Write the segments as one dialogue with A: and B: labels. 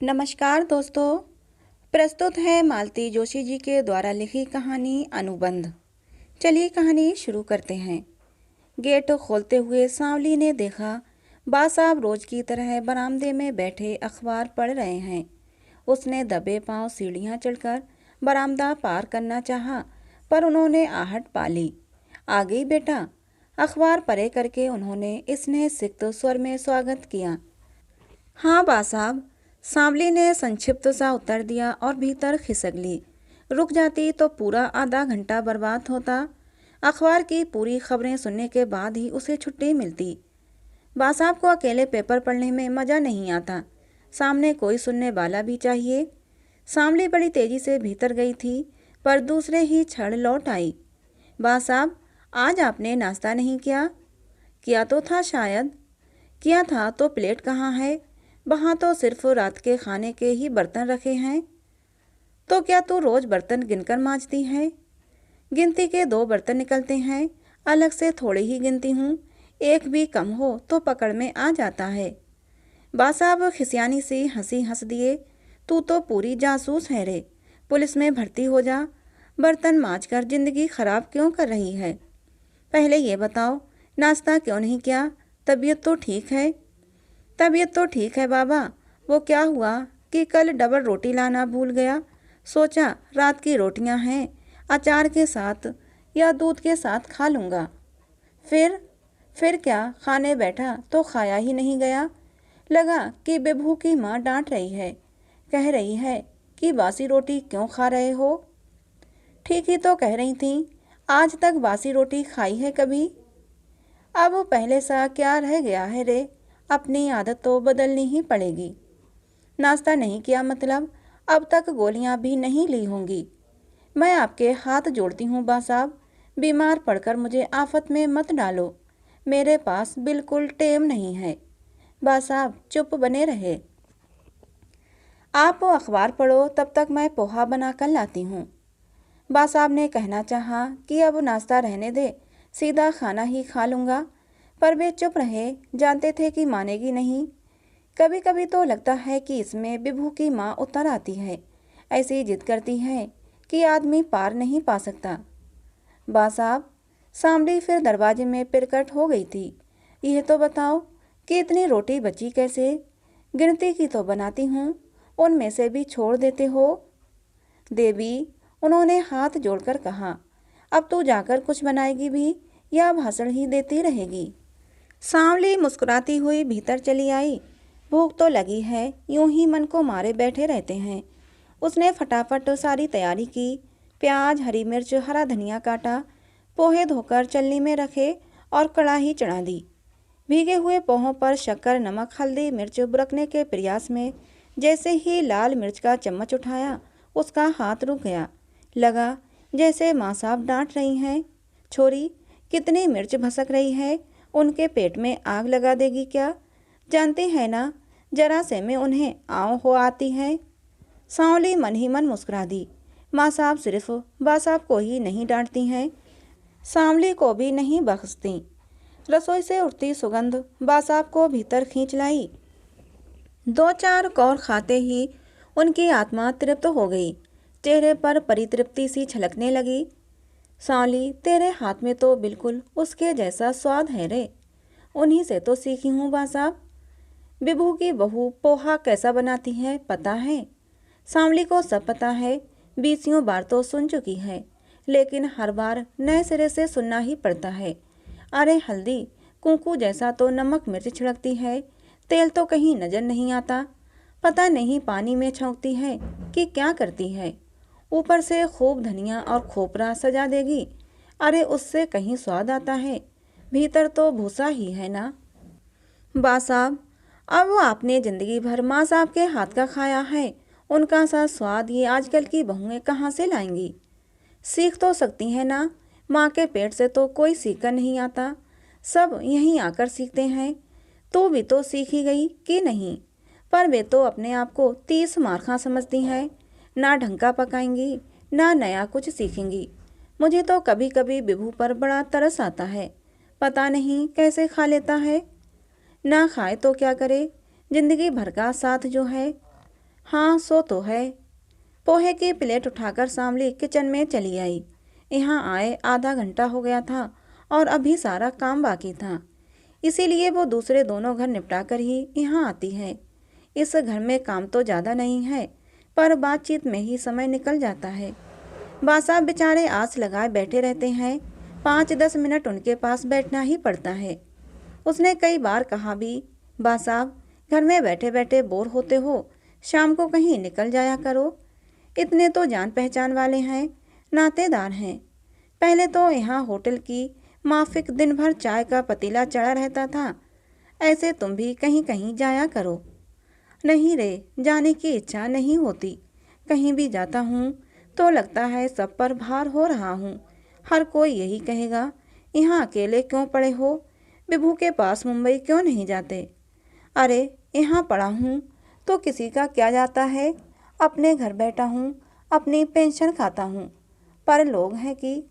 A: नमस्कार दोस्तों। प्रस्तुत है मालती जोशी जी के द्वारा लिखी कहानी अनुबंध। चलिए कहानी शुरू करते हैं। गेट खोलते हुए सांवली ने देखा बा साहब रोज की तरह बरामदे में बैठे अखबार पढ़ रहे हैं। उसने दबे पांव सीढ़ियां चढ़कर बरामदा पार करना चाहा, पर उन्होंने आहट पा ली। आ गई बेटा। अखबार परे करके उन्होंने स्नेह सिक्त स्वर में स्वागत किया। हाँ बा साहब, सांवली ने संक्षिप्त सा उत्तर दिया और भीतर खिसक ली। रुक जाती तो पूरा आधा घंटा बर्बाद होता। अखबार की पूरी खबरें सुनने के बाद ही उसे छुट्टी मिलती। बा साहब को अकेले पेपर पढ़ने में मज़ा नहीं आता, सामने कोई सुनने वाला भी चाहिए। सांवली बड़ी तेजी से भीतर गई थी, पर दूसरे ही क्षण लौट आई। बा साहब, आज आपने नाश्ता नहीं किया? किया तो था शायद। किया था तो प्लेट कहाँ है? वहाँ तो सिर्फ रात के खाने के ही बर्तन रखे हैं। तो क्या तू रोज बर्तन गिनकर मांजती है? गिनती के 2 बर्तन निकलते हैं, अलग से थोड़ी ही गिनती हूँ। एक भी कम हो तो पकड़ में आ जाता है। बा साहब खिसियानी सी हंसी हंस दिए। तू तो पूरी जासूस है रे, पुलिस में भर्ती हो जा। बर्तन मांजकर जिंदगी खराब क्यों कर रही है? पहले ये बताओ, नाश्ता क्यों नहीं किया? तबीयत तो ठीक है? तबीयत तो ठीक है बाबा। वो क्या हुआ कि कल डबल रोटी लाना भूल गया। सोचा रात की रोटियां हैं, अचार के साथ या दूध के साथ खा लूँगा। फिर क्या, खाने बैठा तो खाया ही नहीं गया। लगा कि बिभू की माँ डांट रही है, कह रही है कि बासी रोटी क्यों खा रहे हो। ठीक ही तो कह रही थी, आज तक बासी रोटी खाई है कभी? अब पहले सा क्या रह गया है रे, अपनी आदत तो बदलनी ही पड़ेगी। नाश्ता नहीं किया मतलब अब तक गोलियां भी नहीं ली होंगी। मैं आपके हाथ जोड़ती हूँ बा साहब, बीमार पड़कर मुझे आफत में मत डालो। मेरे पास बिल्कुल टेम नहीं है। बा साहब चुप बने रहे। आप अखबार पढ़ो, तब तक मैं पोहा बना कर लाती हूँ। बा साहब ने कहना चाहा कि अब नाश्ता रहने दे, सीधा खाना ही खा लूँगा, पर वे चुप रहे, जानते थे कि मानेगी नहीं। कभी कभी तो लगता है कि इसमें बिभू की माँ उतर आती है, ऐसी जिद करती है कि आदमी पार नहीं पा सकता। बा साहब, सांवली फिर दरवाजे में पिरकट हो गई थी। यह तो बताओ कि इतनी रोटी बची कैसे? गिनती की तो बनाती हूँ, उनमें से भी छोड़ देते हो। देवी, उन्होंने हाथ जोड़कर कहा, अब तू जाकर कुछ बनाएगी भी या भाषण ही देती रहेगी? सांवली मुस्कुराती हुई भीतर चली आई। भूख तो लगी है, यूं ही मन को मारे बैठे रहते हैं। उसने फटाफट सारी तैयारी की। प्याज, हरी मिर्च, हरा धनिया काटा, पोहे धोकर चलनी में रखे और कढ़ाई चढ़ा दी। भीगे हुए पोहों पर शक्कर, नमक, हल्दी, मिर्च बुरकने के प्रयास में जैसे ही लाल मिर्च का चम्मच उठाया, उसका हाथ रुक गया। लगा जैसे माँ साहब डांट रही हैं, छोरी कितनी मिर्च भसक रही है, उनके पेट में आग लगा देगी क्या? जानती है ना, जरा से में उन्हें आँव हो आती है। सांवली मन ही मन मुस्कुरा दी। माँ साहब सिर्फ बा साहब को ही नहीं डांटती हैं, सांवली को भी नहीं बख्शती। रसोई से उठती सुगंध बा साहब को भीतर खींच लाई। 2-4 कौर खाते ही उनकी आत्मा तृप्त हो गई। चेहरे पर परितृप्ति सी छलकने लगी। सांवली, तेरे हाथ में तो बिल्कुल उसके जैसा स्वाद है रे, उन्हीं से तो सीखी हूँ बा साहब। बिभू की बहू पोहा कैसा बनाती है पता है? सांवली को सब पता है, 20 बार तो सुन चुकी है, लेकिन हर बार नए सिरे से सुनना ही पड़ता है। अरे हल्दी, कुंकू जैसा तो नमक मिर्च छिड़कती है, तेल तो कहीं नजर नहीं आता। पता नहीं पानी में छौंकती है कि क्या करती है। ऊपर से खूब धनिया और खोपरा सजा देगी। अरे उससे कहीं स्वाद आता है, भीतर तो भूसा ही है ना। बा साहब, अब आपने जिंदगी भर माँ साहब के हाथ का खाया है, उनका सा स्वाद ये आजकल की बहुएं कहाँ से लाएंगी? सीख तो सकती हैं ना, माँ के पेट से तो कोई सीख कर नहीं आता, सब यहीं आकर सीखते हैं। तू भी तो सीखी गई कि नहीं? पर वे तो अपने आप को 30 मार्खा समझती हैं, ना ढंग का पकाएंगी ना नया कुछ सीखेंगी। मुझे तो कभी कभी बिभू पर बड़ा तरस आता है, पता नहीं कैसे खा लेता है। ना खाए तो क्या करे, जिंदगी भर का साथ जो है। हाँ, सो तो है। पोहे की प्लेट उठाकर सांवली किचन में चली आई। यहाँ आए आधा घंटा हो गया था और अभी सारा काम बाकी था। इसीलिए वो दूसरे दोनों घर निपटा कर ही यहाँ आती है। इस घर में काम तो ज़्यादा नहीं है, पर बातचीत में ही समय निकल जाता है। बासाब बेचारे आस लगाए बैठे रहते हैं। 5-10 मिनट उनके पास बैठना ही पड़ता है। उसने कई बार कहा भी, बासाब, घर में बैठे बैठे बोर होते हो, शाम को कहीं निकल जाया करो। इतने तो जान पहचान वाले हैं, नातेदार हैं। पहले तो यहाँ होटल की माफिक दिन भर चाय का पतीला चढ़ा रहता था। ऐसे तुम भी कहीं कहीं जाया करो। नहीं रे, जाने की इच्छा नहीं होती। कहीं भी जाता हूँ तो लगता है सब पर भार हो रहा हूँ। हर कोई यही कहेगा, यहाँ अकेले क्यों पड़े हो, विभू के पास मुंबई क्यों नहीं जाते। अरे, यहाँ पड़ा हूँ तो किसी का क्या जाता है। अपने घर बैठा हूँ, अपनी पेंशन खाता हूँ। पर लोग हैं कि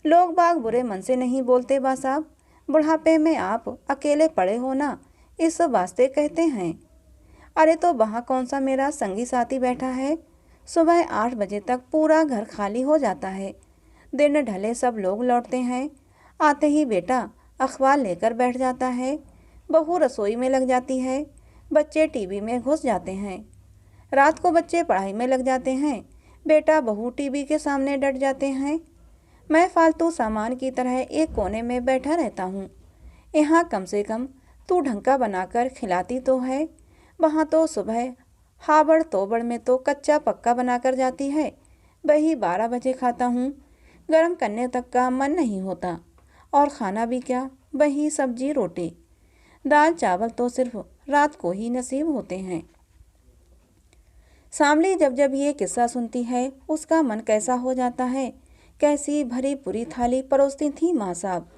A: लोग बाग बुरे मन से नहीं बोलते बा साहब। बुढ़ापे में आप अकेले पड़े हो ना, इस वास्ते कहते हैं। अरे तो वहाँ कौन सा मेरा संगी साथी बैठा है। सुबह 8 बजे तक पूरा घर खाली हो जाता है। दिन ढले सब लोग लौटते हैं। आते ही बेटा अखबार लेकर बैठ जाता है। बहू रसोई में लग जाती है। बच्चे टीवी में घुस जाते हैं। रात को बच्चे पढ़ाई में लग जाते हैं। बेटा बहू टीवी के सामने डट जाते हैं। मैं फालतू सामान की तरह एक कोने में बैठा रहता हूँ। यहाँ कम से कम तू ढंग का बनाकर खिलाती तो है। वहाँ तो सुबह हाबड़ तोबड़ में तो कच्चा पक्का बनाकर जाती है। वही 12 बजे खाता हूँ। गर्म करने तक का मन नहीं होता। और खाना भी क्या, वही सब्जी रोटी। दाल चावल तो सिर्फ रात को ही नसीब होते हैं। सांवली जब जब ये किस्सा सुनती है, उसका मन कैसा हो जाता है। कैसी भरी पूरी थाली परोसती थी माँ साहब।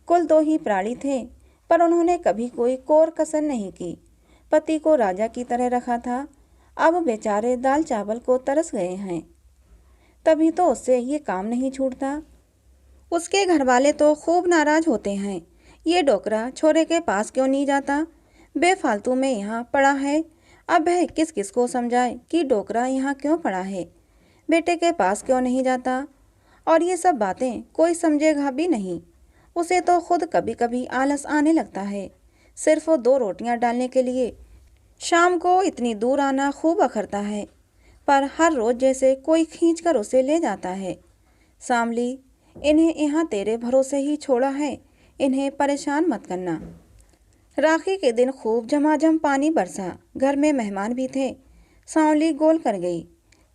A: कुल 2 ही प्राणी थे, पर उन्होंने कभी कोई कोर कसर नहीं की। पति को राजा की तरह रखा था। अब बेचारे दाल चावल को तरस गए हैं। तभी तो उससे ये काम नहीं छूटता। उसके घर वाले तो खूब नाराज होते हैं। ये डोकरा छोरे के पास क्यों नहीं जाता, बेफालतू में यहाँ पड़ा है। अब वह किस किस को समझाए कि डोकरा यहाँ क्यों पड़ा है, बेटे के पास क्यों नहीं जाता। और ये सब बातें कोई समझेगा भी नहीं। उसे तो खुद कभी कभी आलस आने लगता है। सिर्फ 2 रोटियां डालने के लिए शाम को इतनी दूर आना खूब अखरता है। पर हर रोज जैसे कोई खींच कर उसे ले जाता है। सांवली, इन्हें यहाँ तेरे भरोसे ही छोड़ा है, इन्हें परेशान मत करना। राखी के दिन खूब झमाझम पानी बरसा। घर में मेहमान भी थे। सांवली गोल कर गई।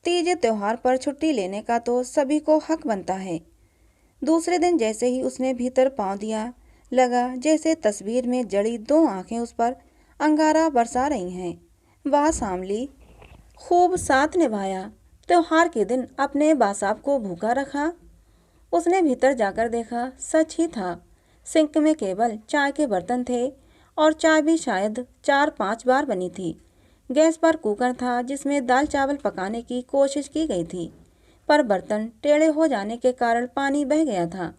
A: तीज त्योहार पर छुट्टी लेने का तो सभी को हक बनता है। दूसरे दिन जैसे ही उसने भीतर पांव दिया, लगा जैसे तस्वीर में जड़ी 2 आंखें उस पर अंगारा बरसा रही हैं। वाह सांवली, खूब साथ निभाया। त्योहार के दिन अपने बासाब को भूखा रखा। उसने भीतर जाकर देखा, सच ही था। सिंक में केवल चाय के बर्तन थे और चाय भी शायद 4-5 बार बनी थी। गैस पर कुकर था जिसमें दाल चावल पकाने की कोशिश की गई थी, पर बर्तन टेढ़े हो जाने के कारण पानी बह गया था।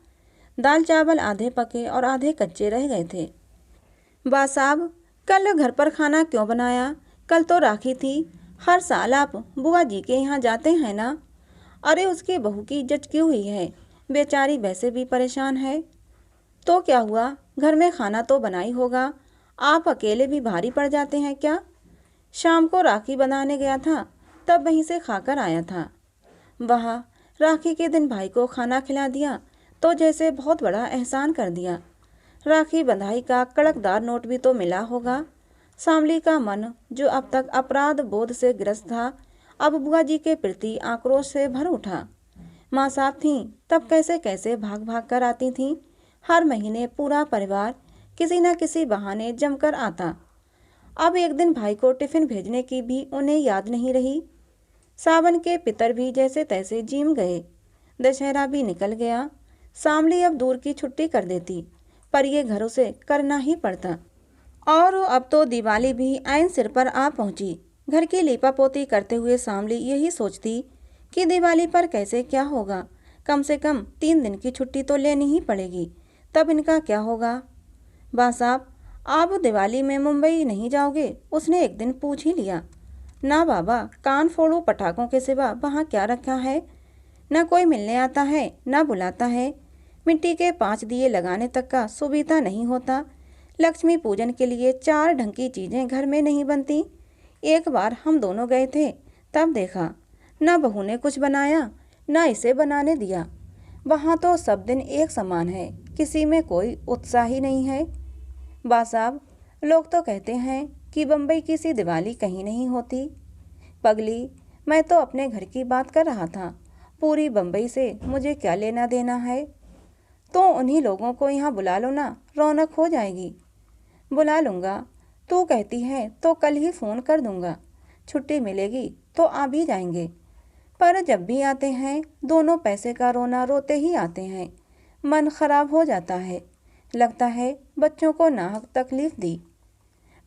A: दाल चावल आधे पके और आधे कच्चे रह गए थे। बासाब, कल घर पर खाना क्यों बनाया? कल तो राखी थी। हर साल आप बुआ जी के यहाँ जाते हैं ना? अरे उसकी बहू की जचकी हुई है, बेचारी वैसे भी परेशान है। तो क्या हुआ, घर में खाना तो बना ही होगा। आप अकेले भी भारी पड़ जाते हैं क्या? शाम को राखी बनाने गया था, तब वहीं से खाकर आया था। वह राखी के दिन भाई को खाना खिला दिया तो जैसे बहुत बड़ा एहसान कर दिया। राखी बंधाई का कड़कदार नोट भी तो मिला होगा। सांवली का मन, जो अब तक अपराध बोध से ग्रस्त था, अब बुआ जी के प्रति आक्रोश से भर उठा। माँ साहब थीं तब कैसे कैसे भाग भाग कर आती थीं। हर महीने पूरा परिवार किसी न किसी बहाने जमकर आता। अब एक दिन भाई को टिफिन भेजने की भी उन्हें याद नहीं रही। सावन के पितर भी जैसे तैसे जीम गए। दशहरा भी निकल गया। सांवली अब दूर की छुट्टी कर देती, पर यह घर उसे करना ही पड़ता। और अब तो दिवाली भी ऐन सिर पर आ पहुंची। घर की लीपापोती करते हुए सांवली यही सोचती कि दिवाली पर कैसे क्या होगा। कम से कम 3 दिन की छुट्टी तो लेनी ही पड़ेगी, तब इनका क्या होगा। बा साहब, आप दिवाली में मुंबई नहीं जाओगे? उसने एक दिन पूछ ही लिया। ना बाबा, कान फोड़ू पटाखों के सिवा वहाँ क्या रखा है। न कोई मिलने आता है, न बुलाता है। मिट्टी के 5 दिए लगाने तक का सुविधा नहीं होता। लक्ष्मी पूजन के लिए 4 ढंग की चीज़ें घर में नहीं बनती। एक बार हम दोनों गए थे, तब देखा, न बहू ने कुछ बनाया, न इसे बनाने दिया। वहाँ तो सब दिन एक समान है, किसी में कोई उत्साह ही नहीं है। बा साहब, लोग तो कहते हैं कि बम्बई की सी दिवाली कहीं नहीं होती। पगली, मैं तो अपने घर की बात कर रहा था। पूरी बम्बई से मुझे क्या लेना देना है। तो उन्हीं लोगों को यहाँ बुला लो ना, रौनक हो जाएगी। बुला लूँगा, तू कहती है तो कल ही फ़ोन कर दूँगा। छुट्टी मिलेगी तो आ भी जाएंगे। पर जब भी आते हैं दोनों पैसे का रोना रोते ही आते हैं। मन खराब हो जाता है। लगता है बच्चों को नाहक तकलीफ दी।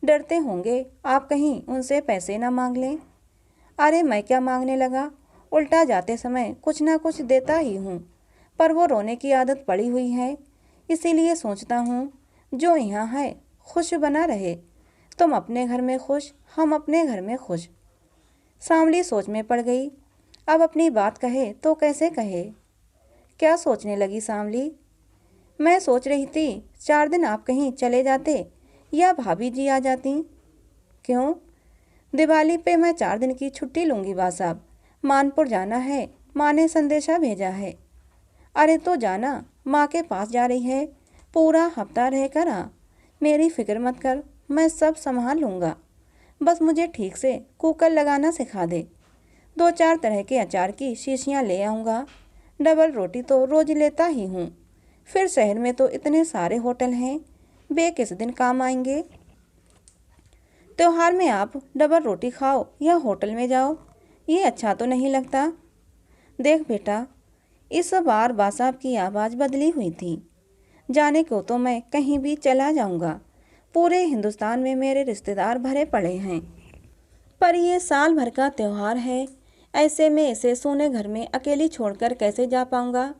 A: डरते होंगे आप कहीं उनसे पैसे ना मांग लें। अरे मैं क्या मांगने लगा, उल्टा जाते समय कुछ ना कुछ देता ही हूँ। पर वो रोने की आदत पड़ी हुई है, इसीलिए सोचता हूँ जो यहाँ है खुश बना रहे। तुम अपने घर में खुश, हम अपने घर में खुश। सांवली सोच में पड़ गई। अब अपनी बात कहे तो कैसे कहे। क्या सोचने लगी सांवली? मैं सोच रही थी 4 दिन आप कहीं चले जाते या भाभी जी आ जाती। क्यों? दिवाली पे मैं 4 दिन की छुट्टी लूँगी बा साहब। मानपुर जाना है, माँ ने संदेशा भेजा है। अरे तो जाना, माँ के पास जा रही है, पूरा हफ्ता रह कर आ। मेरी फिक्र मत कर, मैं सब संभाल लूँगा। बस मुझे ठीक से कुकर लगाना सिखा दे। 2-4 तरह के अचार की शीशियाँ ले आऊँगा। डबल रोटी तो रोज लेता ही हूँ। फिर शहर में तो इतने सारे होटल हैं, वे किस दिन काम आएंगे। त्योहार में आप डबल रोटी खाओ या होटल में जाओ, ये अच्छा तो नहीं लगता। देख बेटा, इस बार बा साहब की आवाज़ बदली हुई थी। जाने को तो मैं कहीं भी चला जाऊंगा। पूरे हिंदुस्तान में मेरे रिश्तेदार भरे पड़े हैं, पर ये साल भर का त्योहार है। ऐसे में इसे सोने घर में अकेली छोड़कर कैसे जा पाऊंगा।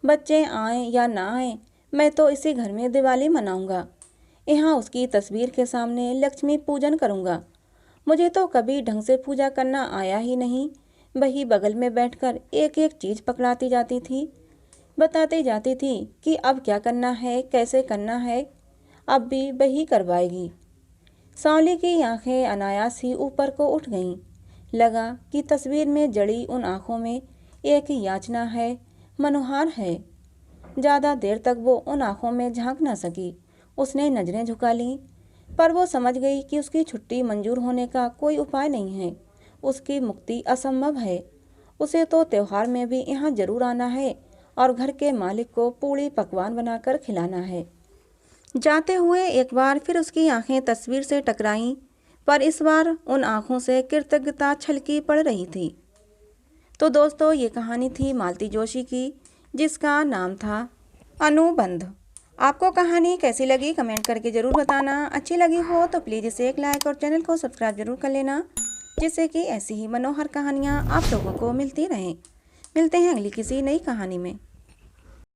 A: बच्चे आएँ या ना आएँ, मैं तो इसी घर में दिवाली मनाऊंगा। यहाँ उसकी तस्वीर के सामने लक्ष्मी पूजन करूंगा। मुझे तो कभी ढंग से पूजा करना आया ही नहीं। वही बगल में बैठकर एक एक चीज़ पकड़ाती जाती थी, बताती जाती थी कि अब क्या करना है, कैसे करना है। अब भी वही करवाएगी। सांवली की आंखें अनायास ही ऊपर को उठ गईं। लगा कि तस्वीर में जड़ी उन आंखों में एक याचना है, मनोहार है। ज़्यादा देर तक वो उन आंखों में झांक न सकी। उसने नज़रें झुका लीं, पर वो समझ गई कि उसकी छुट्टी मंजूर होने का कोई उपाय नहीं है। उसकी मुक्ति असंभव है। उसे तो त्योहार में भी यहाँ जरूर आना है और घर के मालिक को पूड़ी पकवान बनाकर खिलाना है। जाते हुए एक बार फिर उसकी आंखें तस्वीर से टकराईं, पर इस बार उन आंखों से कृतज्ञता छलकी पड़ रही थी। तो दोस्तों, ये कहानी थी मालती जोशी की, जिसका नाम था अनुबंध। आपको कहानी कैसी लगी कमेंट करके ज़रूर बताना। अच्छी लगी हो तो प्लीज़ इसे एक लाइक और चैनल को सब्सक्राइब जरूर कर लेना, जिससे कि ऐसी ही मनोहर कहानियाँ आप लोगों को मिलती रहें। मिलते हैं अगली किसी नई कहानी में।